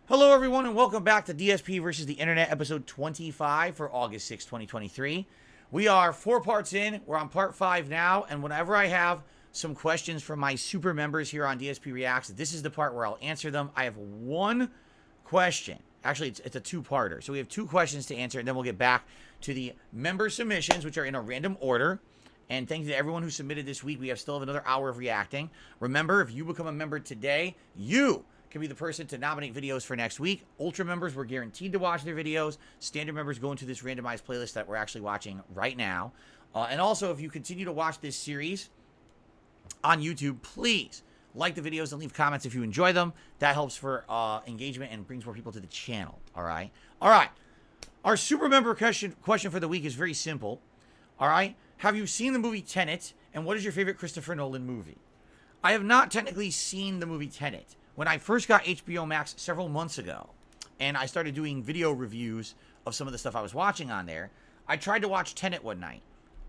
Hello, everyone, and welcome back to DSP versus the Internet, episode 25 for August 6, 2023. We are 4 parts in. We're on part 5 now, and whenever I have some questions from my super members here on DSPReacts, this is the part where I'll answer them. I have one question. Actually, it's a two-parter. So we have 2 questions to answer, and then we'll get back to the member submissions, which are in a random order. And thank you to everyone who submitted this week. We still have another hour of reacting. Remember, if you become a member today, you can be the person to nominate videos for next week. Ultra members, we're guaranteed to watch their videos. Standard members go into this randomized playlist that we're actually watching right now. And also, if you continue to watch this series on YouTube, please like the videos and leave comments if you enjoy them. That helps for engagement and brings more people to the channel. All right. Our super member question for the week is very simple. All right. Have you seen the movie Tenet? And what is your favorite Christopher Nolan movie? I have not technically seen the movie Tenet. When I first got HBO Max several months ago, and I started doing video reviews of some of the stuff I was watching on there, I tried to watch Tenet one night.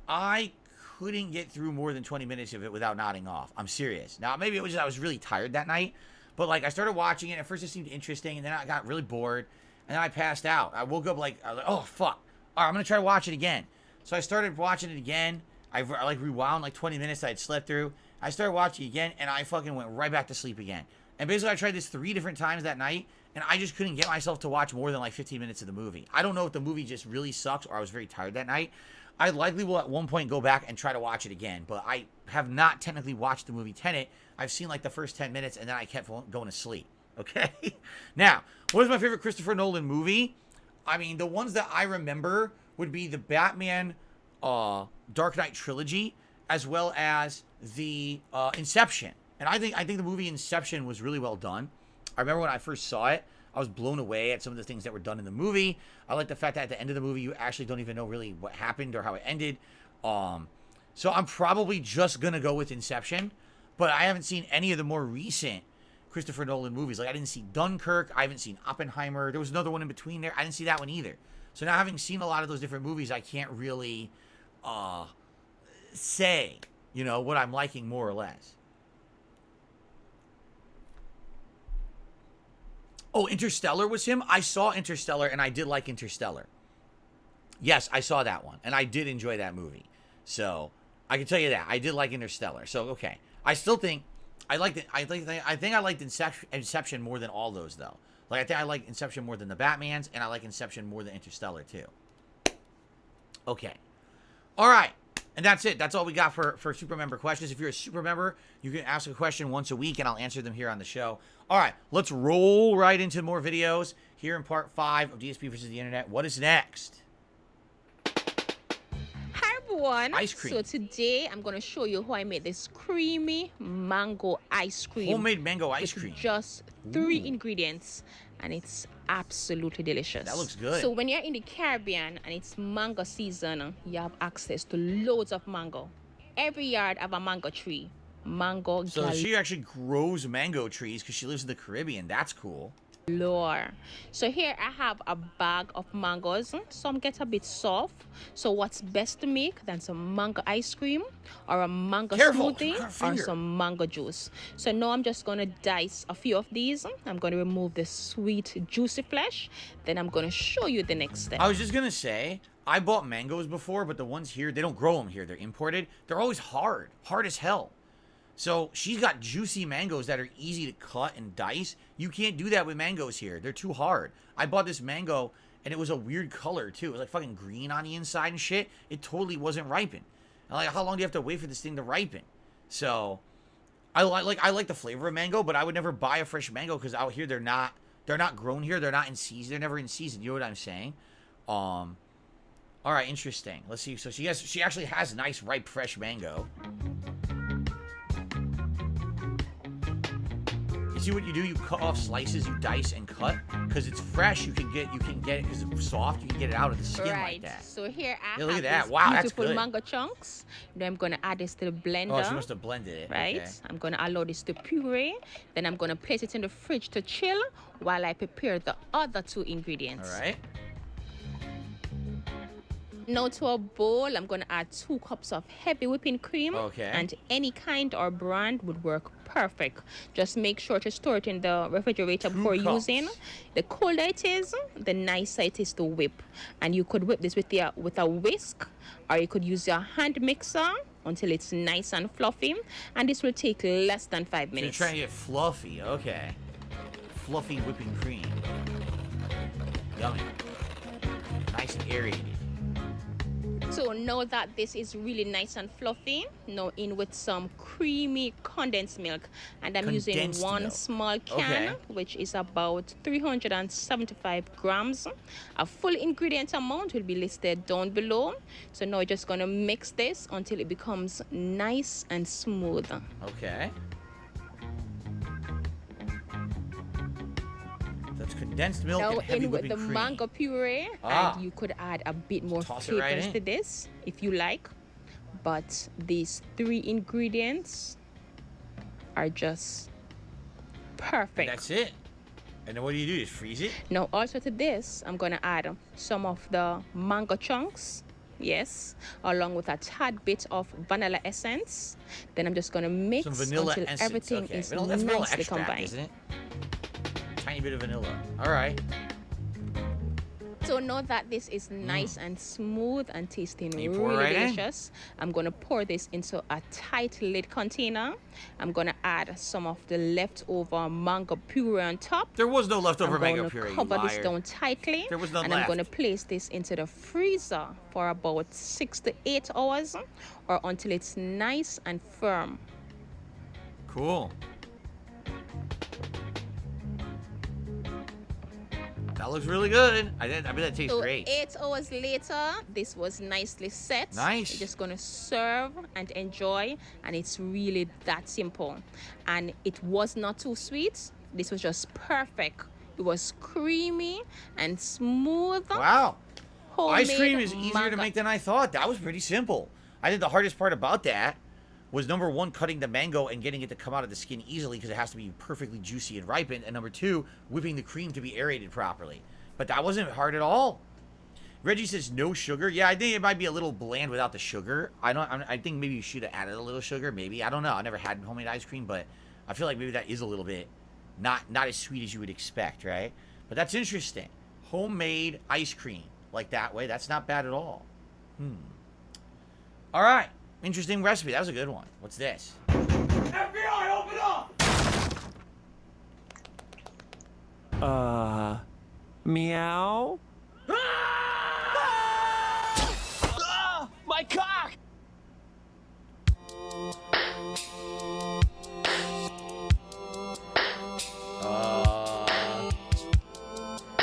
I couldn't get through more than 20 minutes of it without nodding off. I'm serious. Now, maybe it was just I was really tired that night, but like I started watching it. At first, it seemed interesting, and then I got really bored, and then I passed out. I woke up I was like, oh, fuck. All right, I'm going to try to watch it again. So I started watching it again. I rewound 20 minutes I had slept through. I started watching it again, and I fucking went right back to sleep again. And basically, I tried this 3 different times that night, and I just couldn't get myself to watch more than 15 minutes of the movie. I don't know if the movie just really sucks or I was very tired that night. I likely will at one point go back and try to watch it again, but I have not technically watched the movie Tenet. I've seen the first 10 minutes, and then I kept going to sleep. Okay? Now, what is my favorite Christopher Nolan movie? I mean, the ones that I remember would be the Batman Dark Knight trilogy, as well as the Inception. And I think the movie Inception was really well done. I remember when I first saw it, I was blown away at some of the things that were done in the movie. I like the fact that at the end of the movie, you actually don't even know really what happened or how it ended. So I'm probably just going to go with Inception. But I haven't seen any of the more recent Christopher Nolan movies. I didn't see Dunkirk. I haven't seen Oppenheimer. There was another one in between there. I didn't see that one either. So now having seen a lot of those different movies, I can't really say, what I'm liking more or less. Oh, Interstellar was him? I saw Interstellar, and I did like Interstellar. Yes, I saw that one, and I did enjoy that movie. So, I can tell you that. I did like Interstellar. So, okay. I still think I liked it. I think I liked Inception more than all those, though. I think I like Inception more than the Batmans, and I like Inception more than Interstellar, too. Okay. All right. And that's it. That's all we got for super member questions. If you're a super member, you can ask a question once a week, and I'll answer them here on the show. All right, let's roll right into more videos here in part 5 of DSP versus the Internet. What is next? Hi everyone. Ice cream. So today I'm going to show you how I made this creamy mango ice cream. Homemade mango ice with cream. Just 3 ingredients, and it's absolutely delicious. That looks good. So when you're in the Caribbean and it's mango season, you have access to loads of mango. Every yard have a mango tree. Mango So she actually grows mango trees because she lives in the Caribbean. That's cool. galore. So here I have a bag of mangoes. Some get a bit soft. So what's best to make than some mango ice cream or a mango smoothie or some mango juice. So now I'm just going to dice a few of these. I'm going to remove the sweet juicy flesh. Then I'm going to show you the next step. I was just going to say, I bought mangoes before, but the ones here, they don't grow them here. They're imported. They're always hard as hell. So she's got juicy mangoes that are easy to cut and dice. You can't do that with mangoes here. They're too hard. I bought this mango, and it was a weird color, too. It was like fucking green on the inside and shit. It totally wasn't ripened. And how long do you have to wait for this thing to ripen? So, I like the flavor of mango, but I would never buy a fresh mango because out here they're not grown here. They're not in season. They're never in season. You know what I'm saying? All right, interesting. Let's see. So she actually has nice ripe fresh mango. See what you do? You cut off slices, you dice and cut, because it's fresh. You can get it because it's soft. You can get it out of the skin like that. So here I look have at that. these Wow, that's beautiful good. mango chunks. Then I'm gonna add this to the blender. Oh, she must have blended it. Right. Okay. I'm gonna allow this to puree. Then I'm gonna place it in the fridge to chill while I prepare the other 2 ingredients. All right. Now to a bowl, I'm gonna add 2 cups of heavy whipping cream. Okay. And any kind or brand would work perfect. Just make sure to store it in the refrigerator before using. The colder it is, the nicer it is to whip. And you could whip this with a whisk, or you could use your hand mixer until it's nice and fluffy. And this will take less than 5 minutes. So you're trying to get fluffy, okay. Fluffy whipping cream. Yummy. Nice and aerated. So now that this is really nice and fluffy, now in with some creamy condensed milk. And I'm using one small can, which is about 375 grams. A full ingredient amount will be listed down below. So now we're just going to mix this until it becomes nice and smooth. Okay. That's condensed milk and heavy whipping cream. Now in with the mango puree, and you could add a bit more flavors to this if you like. But these 3 ingredients are just perfect. That's it. And then what do you do? Just freeze it? Now also to this, I'm going to add some of the mango chunks. Yes, along with a tad bit of vanilla essence. Then I'm just going to mix until everything is nicely combined. Isn't it? Tiny bit of vanilla. All right. So now that this is nice and smooth and tasting really delicious, I'm going to pour this into a tight lid container. I'm going to add some of the leftover mango puree on top. There was no leftover mango puree, I'm going to cover this down tightly. There was none left. I'm going to place this into the freezer for about 6 to 8 hours or until it's nice and firm. Cool. That looks really good. I bet that tastes great. 8 hours later, this was nicely set. Nice. You're just gonna serve and enjoy, and it's really that simple. And it was not too sweet. This was just perfect. It was creamy and smooth. Wow. Ice cream is easier to make than I thought. That was pretty simple. I think the hardest part about that was number 1, cutting the mango and getting it to come out of the skin easily because it has to be perfectly juicy and ripened. And number 2, whipping the cream to be aerated properly. But that wasn't hard at all. Reggie says no sugar. Yeah, I think it might be a little bland without the sugar. I think maybe you should have added a little sugar. Maybe, I don't know. I never had homemade ice cream, but I feel like maybe that is a little bit not as sweet as you would expect, right? But that's interesting. Homemade ice cream like that way. That's not bad at all. All right. Interesting recipe. That was a good one. What's this? FBI, open up! Meow? My cock!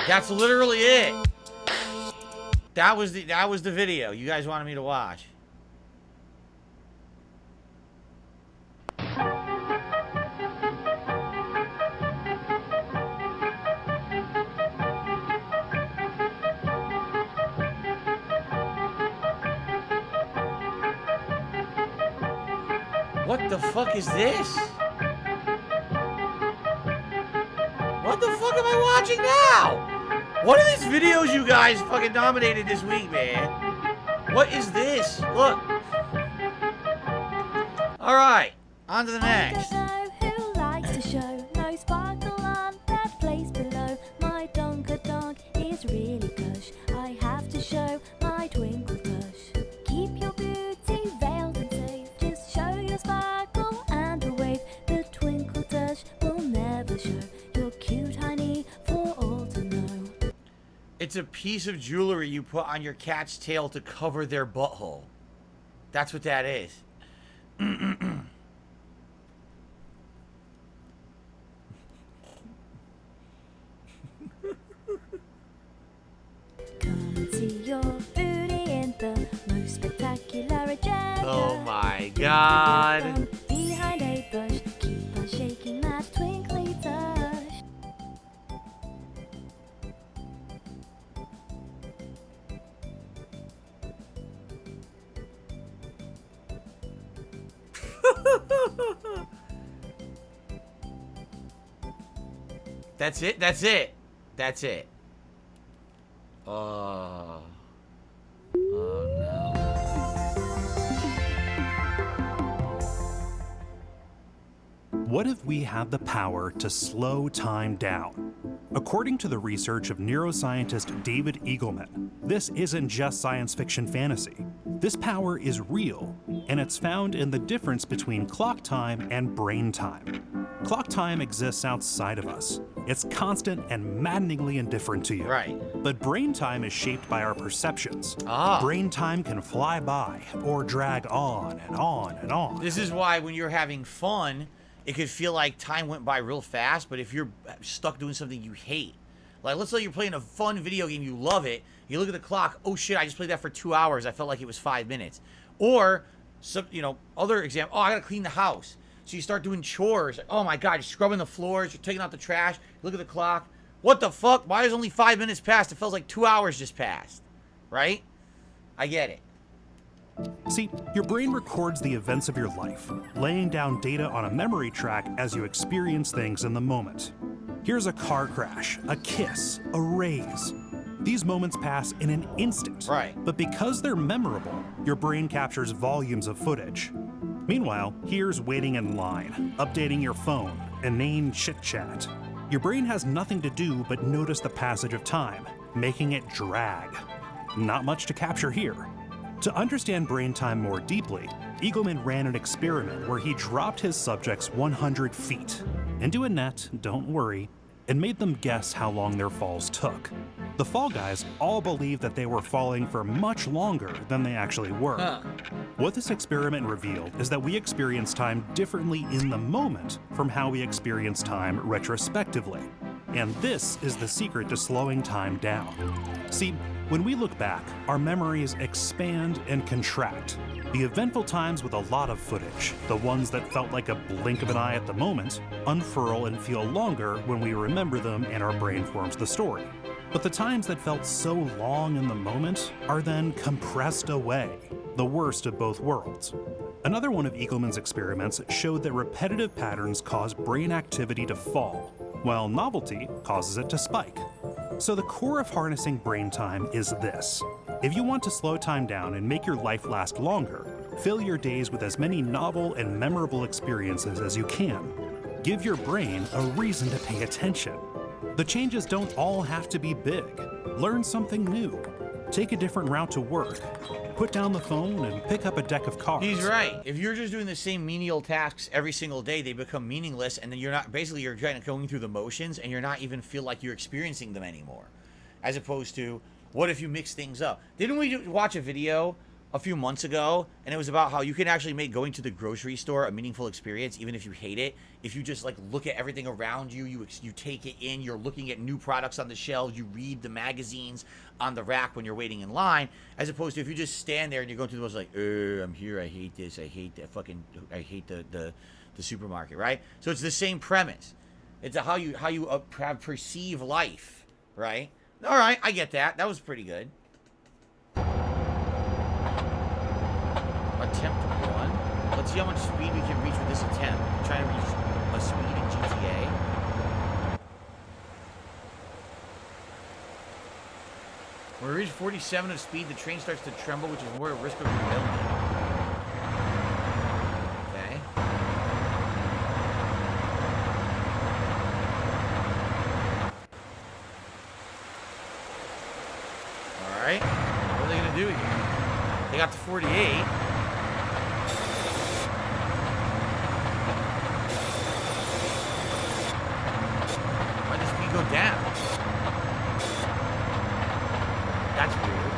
That's literally it. That was the video you guys wanted me to watch. What the fuck is this? What the fuck am I watching now? What are these videos you guys fucking nominated this week, man? What is this? Look. Alright, on to the next. I don't know who likes to show no sparkle on that place below. My donker dog is really cush. I have to show my twinkle tush. Keep your beauty veiled and safe. Just show your sparkle and a wave. The twinkle tush will never show your cute honey for all to know. It's a piece of jewelry you put on your cat's tail to cover their butthole. That's what that is. Come and see your beauty in the most spectacular agenda. Oh my god. From behind a bush, keep on shaking that twinkly tush. That's it? That's it. That's it. Oh no. What if we had the power to slow time down? According to the research of neuroscientist David Eagleman, this isn't just science fiction fantasy. This power is real, and it's found in the difference between clock time and brain time. Clock time exists outside of us. It's constant and maddeningly indifferent to you. Right. But brain time is shaped by our perceptions. Brain time can fly by or drag on and on and on. This is why when you're having fun, it could feel like time went by real fast, but if you're stuck doing something you hate, like let's say you're playing a fun video game, you love it, you look at the clock, oh shit, I just played that for 2 hours, I felt like it was 5 minutes. Or, some, other example, oh, I gotta clean the house. So you start doing chores, like, oh my god, you're scrubbing the floors, you're taking out the trash, you look at the clock, what the fuck, why is only 5 minutes passed? It feels like 2 hours just passed, right? I get it. See, your brain records the events of your life, laying down data on a memory track as you experience things in the moment. Here's a car crash, a kiss, a raise. These moments pass in an instant. Right. But because they're memorable, your brain captures volumes of footage. Meanwhile, here's waiting in line, updating your phone, inane chit-chat. Your brain has nothing to do but notice the passage of time, making it drag. Not much to capture here. To understand brain time more deeply, Eagleman ran an experiment where he dropped his subjects 100 feet into a net, don't worry, and made them guess how long their falls took. The fall guys all believed that they were falling for much longer than they actually were. What this experiment revealed is that we experience time differently in the moment from how we experience time retrospectively. And this is the secret to slowing time down. See, when we look back, our memories expand and contract. The eventful times with a lot of footage, the ones that felt like a blink of an eye at the moment, unfurl and feel longer when we remember them and our brain forms the story. But the times that felt so long in the moment are then compressed away, the worst of both worlds. Another one of Eagleman's experiments showed that repetitive patterns cause brain activity to fall, while novelty causes it to spike. So the core of harnessing brain time is this. If you want to slow time down and make your life last longer, fill your days with as many novel and memorable experiences as you can. Give your brain a reason to pay attention. The changes don't all have to be big. Learn something new. Take a different route to work. Put down the phone and pick up a deck of cards. He's right. If you're just doing the same menial tasks every single day, they become meaningless, and then you're kind of going through the motions, and you're not even feel like you're experiencing them anymore. As opposed to, what if you mix things up? Didn't we watch a video a few months ago, and it was about how you can actually make going to the grocery store a meaningful experience, even if you hate it. If you just like look at everything around you, you take it in, you're looking at new products on the shelves, you read the magazines on the rack when you're waiting in line, as opposed to if you just stand there and you're going through the most like, I'm here, I hate this, I hate that I hate the supermarket, right? So it's the same premise. It's how you perceive life, right? All right, I get that. That was pretty good. Attempt 1. Let's see how much speed we can reach with this attempt. I'm trying to reach a speed in GTA. When we reach 47 of speed, the train starts to tremble, which is more a risk of derailment. Okay. Alright. What are they going to do here? They got to 48. Go down. That's weird.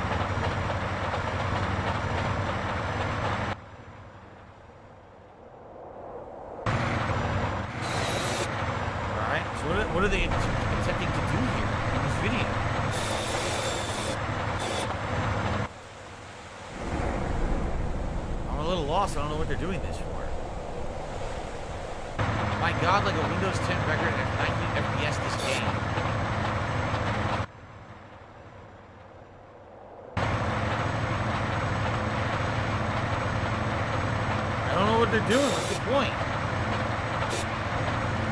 Alright, so what are they attempting to do here in this video? I'm a little lost. I don't know what they're doing this for. My god, like a Windows 10 record at 90 FPS this game. I don't know what they're doing. What's the point?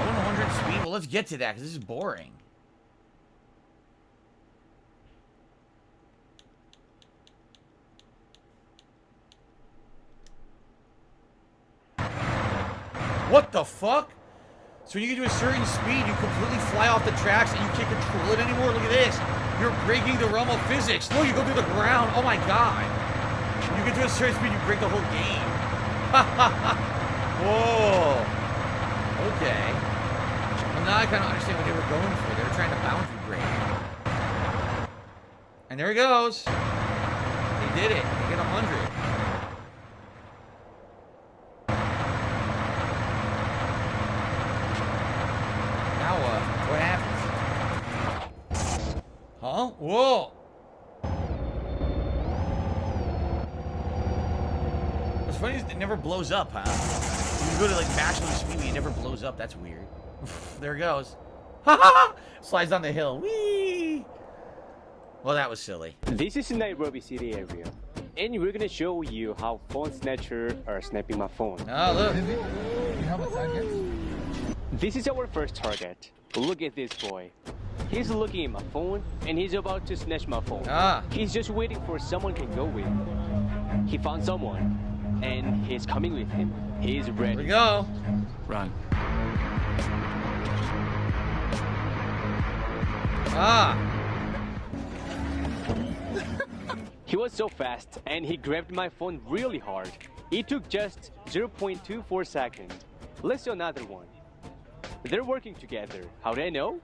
100 speed? Well, let's get to that, because this is boring. What the fuck? So when you get to a certain speed, you completely fly off the tracks and you can't control it anymore. Look at this. You're breaking the realm of physics. No, you go through the ground. Oh my god. You get to a certain speed, you break the whole game. Whoa. Okay. Well, now I kind of understand what they were going for. They were trying to boundary break. And there he goes. They did it. They get 100. What happens? Huh? Whoa! What's funny is it never blows up, huh? You go to like maximum speed, but it never blows up. That's weird. There it goes. Ha ha! Slides down the hill. Whee! Well, that was silly. This is Nairobi City area, and we're gonna show you how phone snatchers are snapping my phone. Oh, look. You have a target? This is our first target. Look at this boy. He's looking at my phone and he's about to snatch my phone. He's just waiting for someone can go with. He found someone and he's coming with him. He's ready. Here we go. Run. He was so fast and he grabbed my phone really hard. It took just 0.24 seconds. Let's do another one. They're working together. How do I know?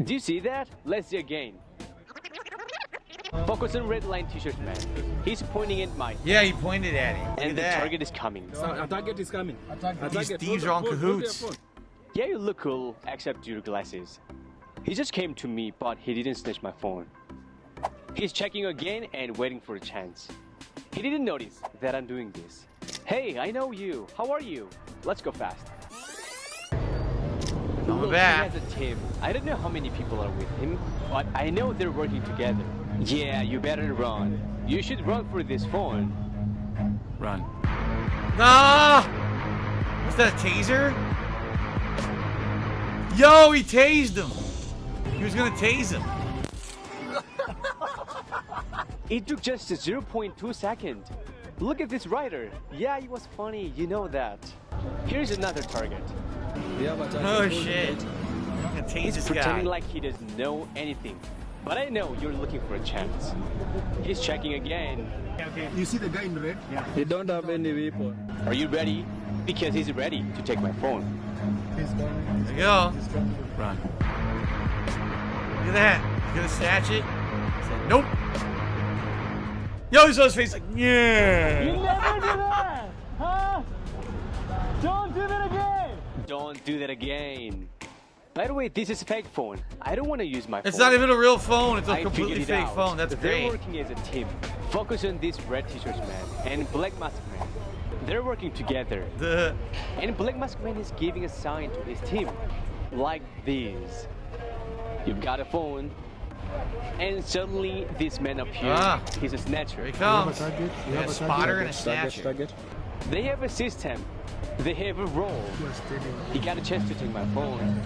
Do you see that? Let's see again. Focus on red line t-shirt man. He's pointing at my Yeah, he pointed at him. Look and at the that. target is coming. A target is coming. These thieves are on cahoots. Yeah, you look cool, except your glasses. He just came to me, but he didn't snatch my phone. He's checking again and waiting for a chance. He didn't notice that I'm doing this. Hey, I know you. How are you? Let's go fast. Coming Look, back. he has a team. I don't know how many people are with him, but I know they're working together. Yeah, you better run. You should run for this phone. Run. Ah! Was that a taser? Yo, he tased him. He was gonna tase him. It took just 0.2 seconds. Look at this rider. Yeah, he was funny, you know that. Here's another target. We have a target. Oh shit. Gonna tase He's this pretending guy. like he doesn't know anything. But I know you're looking for a chance. He's checking again. You see the guy in red? Yeah. He don't have any weapon. Are you ready? Because he's ready to take my phone. He's coming. There you go. Run. Look at that. He's gonna snatch it. He said, nope. Yo, he saw his face like, yeah. You never do that! Huh? Don't do that again! Don't do that again. By the way, this is a fake phone. I don't want to use my phone. It's not even a real phone. It's a I completely figured it fake out. phone. That's They're great. working as a team. Focus on this red t-shirt man and black mask man. They're working together. And black mask man is giving a sign to his team. Like this. You've got a phone. And suddenly this man appears. He's a snatcher. Here he comes. You got a spotter and a snatcher. Target. They have a system. They have a role. He got a chance to take my phone.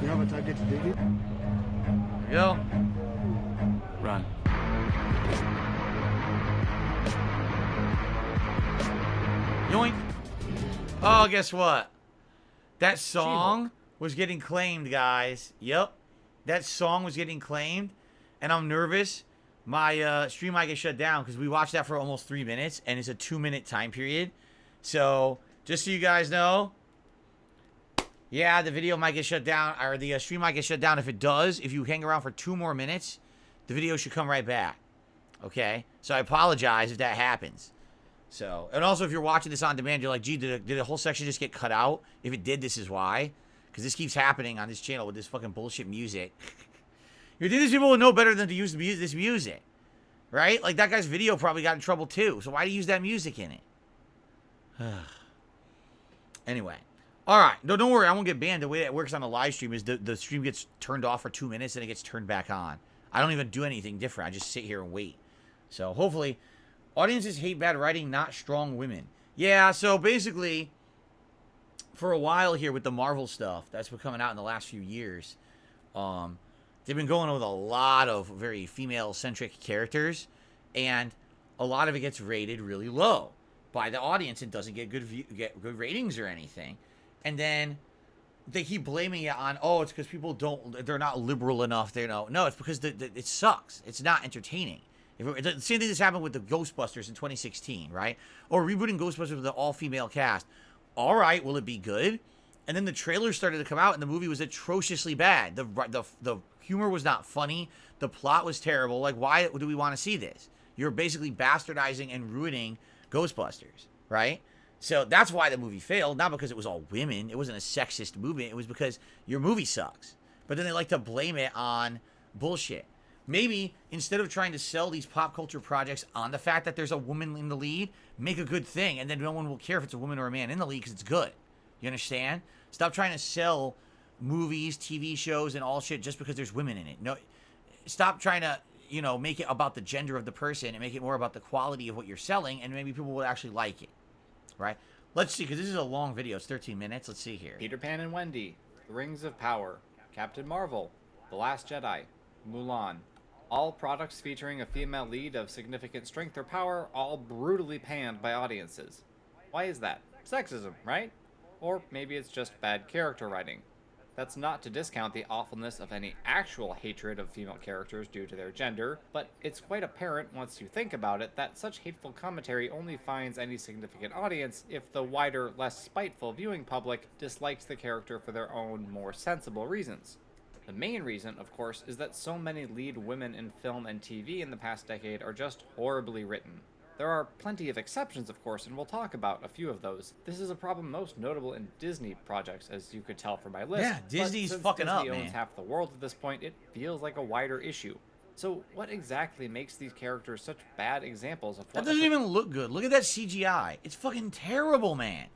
You have a target, David? There you go. Run. Yoink. Oh, guess what? That song was getting claimed, guys. Yep. That song was getting claimed. And I'm nervous. My stream might get shut down because we watched that for almost 3 minutes. And it's a 2-minute time period. So, just so you guys know. Yeah, the video might get shut down. Or the stream might get shut down. If it does, if you hang around for 2 more minutes, the video should come right back. Okay? So, I apologize if that happens. So, and also if you're watching this on demand, you're like, gee, did the whole section just get cut out? If it did, this is why. Because this keeps happening on this channel with this fucking bullshit music. You think these people would know better than to use this music? Right? Like, that guy's video probably got in trouble too. So why do you use that music in it? Anyway. Alright. No, don't worry. I won't get banned. The way it works on the live stream is the stream gets turned off for 2 minutes and it gets turned back on. I don't even do anything different. I just sit here and wait. So, hopefully... Audiences hate bad writing, not strong women. Yeah, so basically, for a while here with the Marvel stuff that's been coming out in the last few years, they've been going with a lot of very female-centric characters, and a lot of it gets rated really low by the audience and doesn't get good ratings or anything. And then they keep blaming it on, oh, it's because people they're not liberal enough. No, it's because it sucks. It's not entertaining. The same thing that's happened with the Ghostbusters in 2016, right? Or rebooting Ghostbusters with an all-female cast. All right, will it be good? And then the trailers started to come out, and the movie was atrociously bad. The humor was not funny. The plot was terrible. Like, why do we want to see this? You're basically bastardizing and ruining Ghostbusters, right? So that's why the movie failed, not because it was all women. It wasn't a sexist movement. It was because your movie sucks. But then they like to blame it on bullshit. Maybe instead of trying to sell these pop culture projects on the fact that there's a woman in the lead, make a good thing, and then no one will care if it's a woman or a man in the lead because it's good. You understand? Stop trying to sell movies, TV shows, and all shit just because there's women in it. No, stop trying to, make it about the gender of the person and make it more about the quality of what you're selling, and maybe people will actually like it. Right? Let's see, because this is a long video. It's 13 minutes. Let's see here. Peter Pan and Wendy, The Rings of Power, Captain Marvel, The Last Jedi, Mulan. All products featuring a female lead of significant strength or power, all brutally panned by audiences. Why is that? Sexism, right? Or maybe it's just bad character writing. That's not to discount the awfulness of any actual hatred of female characters due to their gender, but it's quite apparent once you think about it that such hateful commentary only finds any significant audience if the wider, less spiteful viewing public dislikes the character for their own, more sensible reasons. The main reason, of course, is that so many lead women in film and TV in the past decade are just horribly written. There are plenty of exceptions, of course, and we'll talk about a few of those. This is a problem most notable in Disney projects, as you could tell from my list. Yeah, Disney's fucking up, man. Disney owns half the world at this point, it feels like a wider issue. So what exactly makes these characters such bad examples of what... That doesn't even look good. Look at that CGI. It's fucking terrible, man.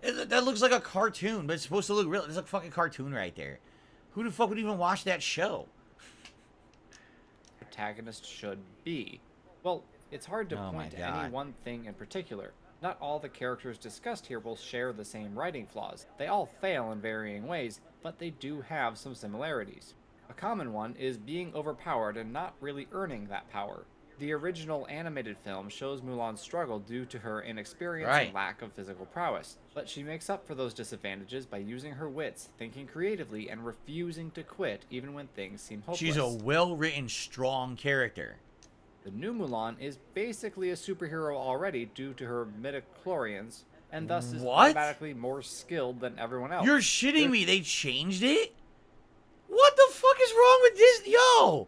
That looks like a cartoon, but it's supposed to look real. It's like a fucking cartoon right there. Who the fuck would even watch that show? Protagonist should be. Well, it's hard to point to any one thing in particular. Not all the characters discussed here will share the same writing flaws. They all fail in varying ways, but they do have some similarities. A common one is being overpowered and not really earning that power. The original animated film shows Mulan's struggle due to her inexperience and lack of physical prowess, but she makes up for those disadvantages by using her wits, thinking creatively, and refusing to quit even when things seem hopeless. She's a well-written, strong character. The new Mulan is basically a superhero already due to her midichlorians, and thus is automatically more skilled than everyone else. You're shitting me. They changed it? What the fuck is wrong with this? Yo!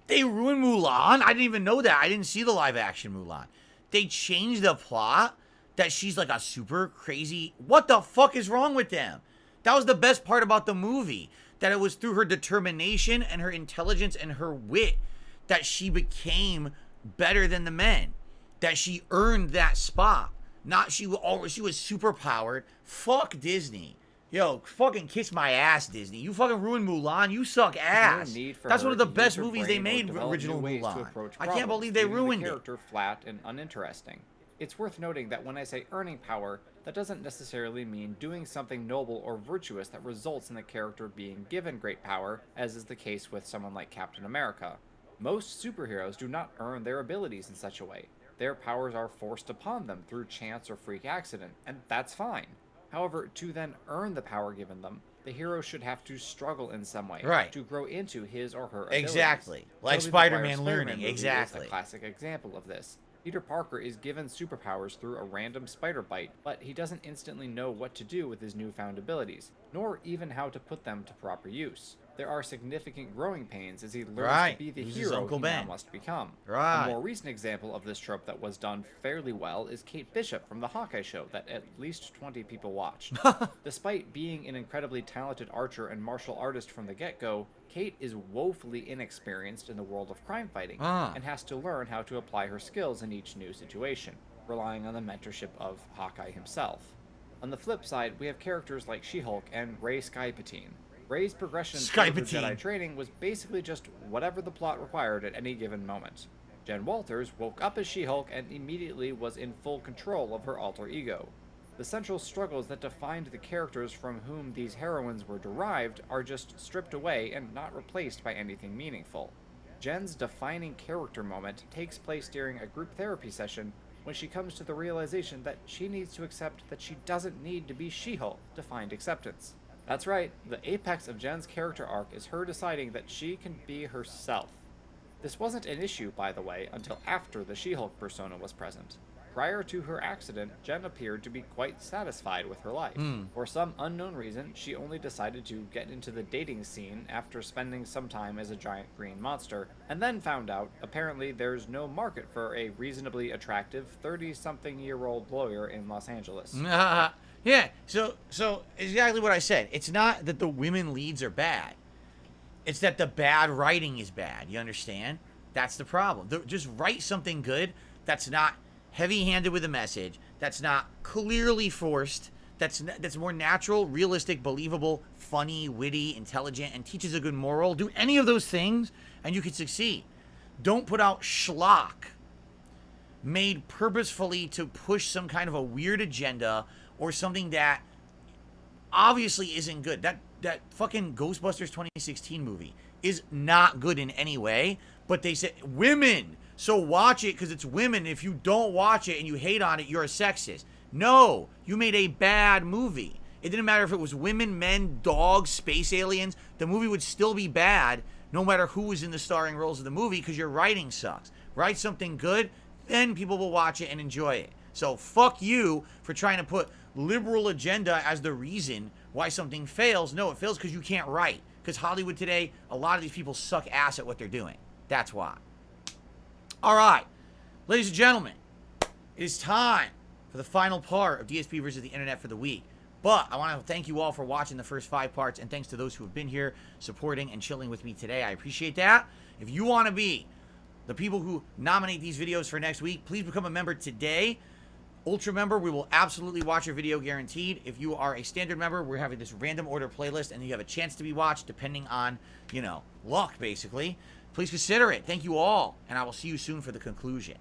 They ruined Mulan? I didn't even know that. I didn't see the live-action Mulan. They changed the plot? That she's like a super crazy... What the fuck is wrong with them? That was the best part about the movie. That it was through her determination and her intelligence and her wit that she became better than the men. That she earned that spot. Not she was super powered. Fuck Disney. Yo, fucking kiss my ass, Disney. You fucking ruined Mulan. You suck ass. That's one of the best movies they made, original Mulan. I can't believe they ruined it. Character flat and uninteresting. It's worth noting that when I say earning power, that doesn't necessarily mean doing something noble or virtuous that results in the character being given great power, as is the case with someone like Captain America. Most superheroes do not earn their abilities in such a way. Their powers are forced upon them through chance or freak accident, and that's fine. However, to then earn the power given them, the hero should have to struggle in some way to grow into his or her abilities. Exactly. Like Spider-Man learning. Exactly. Is a classic example of this. Peter Parker is given superpowers through a random spider bite, but he doesn't instantly know what to do with his newfound abilities, nor even how to put them to proper use. There are significant growing pains as he learns to be the hero he now must become. A more recent example of this trope that was done fairly well is Kate Bishop from The Hawkeye Show that at least 20 people watched. Despite being an incredibly talented archer and martial artist from the get-go, Kate is woefully inexperienced in the world of crime fighting and has to learn how to apply her skills in each new situation, relying on the mentorship of Hawkeye himself. On the flip side, we have characters like She-Hulk and Rey Skypatine. Rey's progression through Jedi training was basically just whatever the plot required at any given moment. Jen Walters woke up as She-Hulk and immediately was in full control of her alter ego. The central struggles that defined the characters from whom these heroines were derived are just stripped away and not replaced by anything meaningful. Jen's defining character moment takes place during a group therapy session when she comes to the realization that she needs to accept that she doesn't need to be She-Hulk to find acceptance. That's right, the apex of Jen's character arc is her deciding that she can be herself. This wasn't an issue, by the way, until after the She-Hulk persona was present. Prior to her accident, Jen appeared to be quite satisfied with her life. For some unknown reason, she only decided to get into the dating scene after spending some time as a giant green monster, and then found out apparently there's no market for a reasonably attractive 30-something-year-old lawyer in Los Angeles. Yeah, so exactly what I said. It's not that the women leads are bad. It's that the bad writing is bad. You understand? That's the problem. Just write something good that's not heavy-handed with a message, that's not clearly forced, that's more natural, realistic, believable, funny, witty, intelligent, and teaches a good moral. Do any of those things, and you can succeed. Don't put out schlock made purposefully to push some kind of a weird agenda or something that obviously isn't good. That fucking Ghostbusters 2016 movie is not good in any way, but they said women, so watch it because it's women. If you don't watch it and you hate on it, you're a sexist. No, you made a bad movie. It didn't matter if it was women, men, dogs, space aliens. The movie would still be bad no matter who was in the starring roles of the movie because your writing sucks. Write something good, then people will watch it and enjoy it. So fuck you for trying to put liberal agenda as the reason why something fails. No, it fails because you can't write. Because Hollywood today, a lot of these people suck ass at what they're doing. That's why. All right, ladies and gentlemen, it is time for the final part of DSP versus the Internet for the week. But I want to thank you all for watching the first 5 parts, and thanks to those who have been here supporting and chilling with me today. I appreciate that. If you want to be the people who nominate these videos for next week, please become a member today. Ultra member, we will absolutely watch your video guaranteed. If you are a standard member, we're having this random order playlist, and you have a chance to be watched depending on, luck, basically. Please consider it. Thank you all, and I will see you soon for the conclusion.